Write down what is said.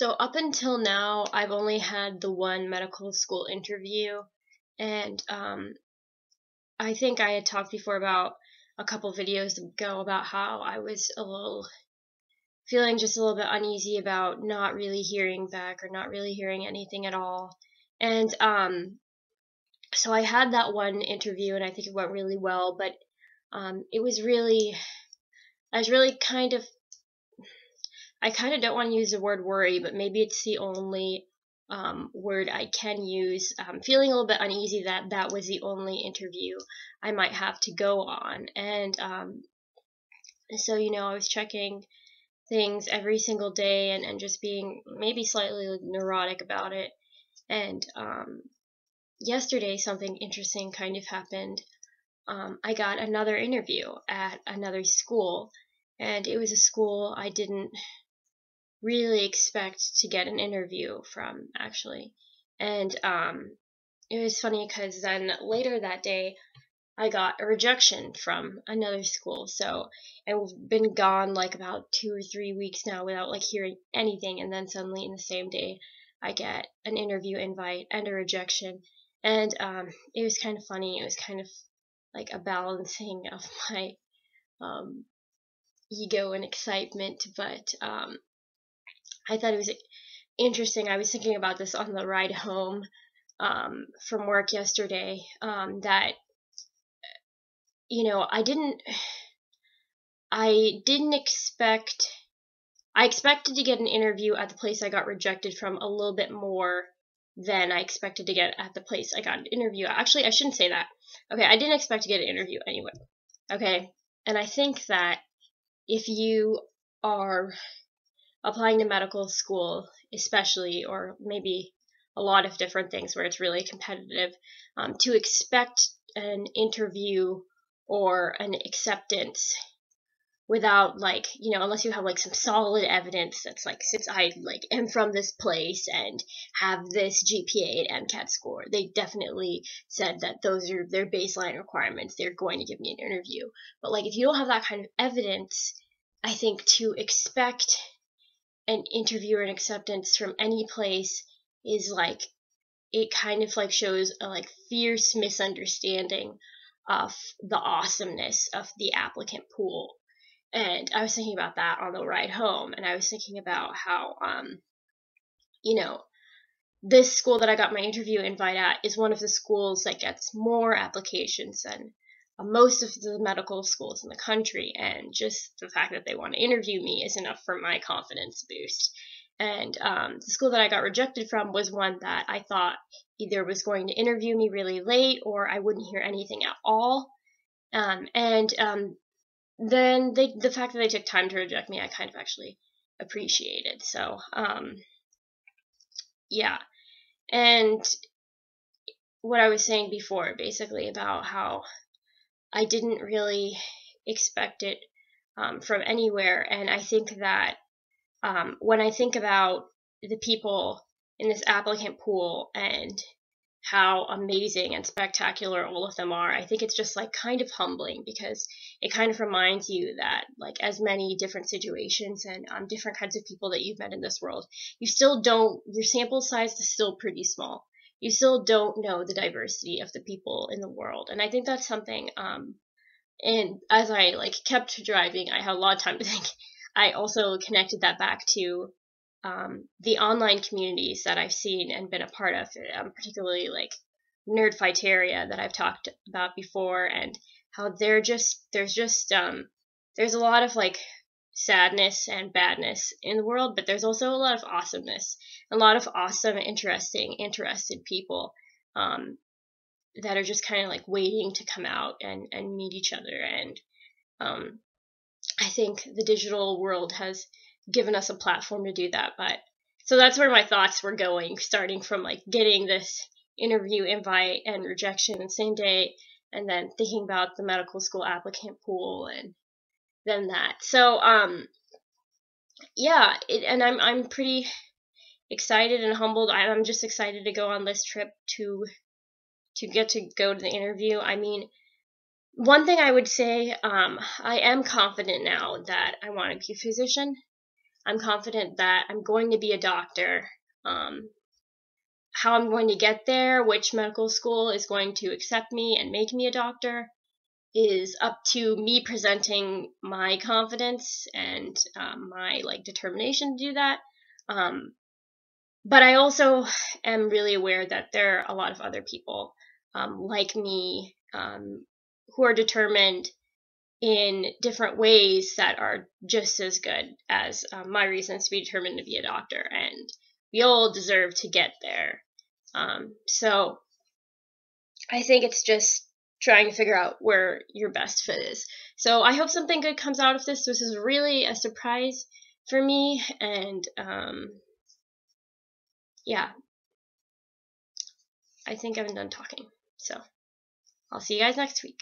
So up until now, I've only had the one medical school interview, and I think I had talked before about a couple videos ago about how I was feeling just a little bit uneasy about not really hearing back or not really hearing anything at all. And so I had that one interview, and I think it went really well, but it was really, I was really I kind of don't want to use the word worry, but maybe it's the only word I can use. Feeling a little bit uneasy that that was the only interview I might have to go on. And so, I was checking things every single day and just being maybe slightly neurotic about it. And yesterday, something interesting kind of happened. I got another interview at another school, and it was a school I didn't really expect to get an interview from, actually. And it was funny because then later that day I got a rejection from another school. So I've been gone like about 2 or 3 weeks now without like hearing anything, and then suddenly in the same day I get an interview invite and a rejection. And it was kind of funny. It was kind of like a balancing of my ego and excitement, but I thought it was interesting. I was thinking about this on the ride home from work yesterday, that I expected to get an interview at the place I got rejected from a little bit more than I expected to get at the place I got an interview. Actually, I shouldn't say that. Okay, I didn't expect to get an interview anyway. Okay, and I think that if you are applying to medical school, especially, or maybe a lot of different things where it's really competitive, to expect an interview or an acceptance without unless you have like some solid evidence that's like, since I am from this place and have this GPA and MCAT score, they definitely said that those are their baseline requirements, they're going to give me an interview. But like, if you don't have that kind of evidence, I think to expect an interview or an acceptance from any place is like, it kind of like shows a like fierce misunderstanding of the awesomeness of the applicant pool. And I was thinking about that on the ride home, and I was thinking about how this school that I got my interview invite at is one of the schools that gets more applications than most of the medical schools in the country, and just the fact that they want to interview me is enough for my confidence boost. And the school that I got rejected from was one that I thought either was going to interview me really late or I wouldn't hear anything at all. Then the fact that they took time to reject me, I kind of actually appreciated. So yeah. And what I was saying before, basically, about how I didn't really expect it from anywhere. And I think that when I think about the people in this applicant pool and how amazing and spectacular all of them are, I think it's just like kind of humbling, because it kind of reminds you that like as many different situations and different kinds of people that you've met in this world, you still don't, your sample size is still pretty small. You still don't know the diversity of the people in the world. And I think that's something, and as I like kept driving, I had a lot of time to think. I also connected that back to the online communities that I've seen and been a part of, particularly like Nerdfighteria that I've talked about before, and how there's a lot of like sadness and badness in the world, but there's also a lot of awesomeness, a lot of awesome, interested people that are just kind of like waiting to come out and meet each other. And I think the digital world has given us a platform to do that. But so that's where my thoughts were going, starting from like getting this interview invite and rejection the same day, and then thinking about the medical school applicant pool, and then that. So yeah, and I'm pretty excited and humbled. I'm just excited to go on this trip to get to go to the interview. I mean, one thing I would say, I am confident now that I want to be a physician. I'm confident that I'm going to be a doctor. How I'm going to get there, which medical school is going to accept me and make me a doctor, is up to me presenting my confidence and my determination to do that. But I also am really aware that there are a lot of other people like me who are determined in different ways that are just as good as my reasons to be determined to be a doctor, and we all deserve to get there. So I think it's just trying to figure out where your best fit is. So I hope something good comes out of this. This is really a surprise for me, and yeah, I think I'm done talking. So I'll see you guys next week.